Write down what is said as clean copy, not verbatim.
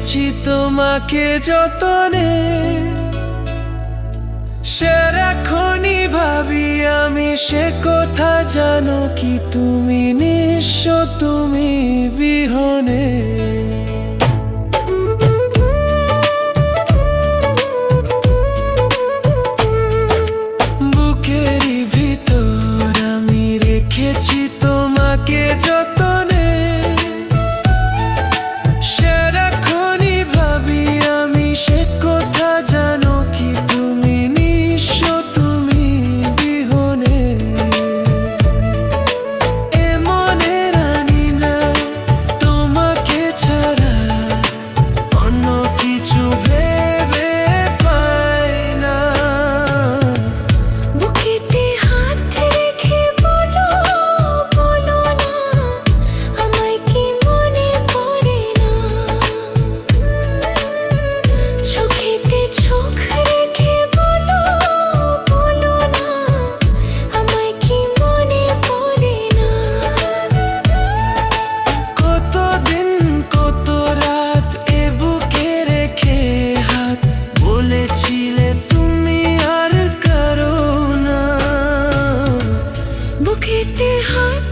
রেখেছি তোমাকে যতনে, সারাক্ষণই ভাবি আমি সে কথা, জানো কি তুমি নিঃস্ব, তুমি বিহনে। বুকেরই ভিতর আমি রেখেছি তোমাকে যতনে, সারাক্ষণই ভাবি আমি সে কথা, জানো কি তুমি নিঃস্ব, তুমি বিহনে। এমনে রানি না তোমাকে ছাড়া, অন্য কিছু ভেবে পাই না। বুকেতে হাত রেখে বলো, বলো না আমায় কি মনে পড়ে না। চোখেতে চোখ রেখে বলো, বলো না আমায় কি মনে পড়ে না। কতদিন কত রাত এ বুকে রেখে হাত, বলেছিলে তুমি আর কারো না। বুকেতে হাত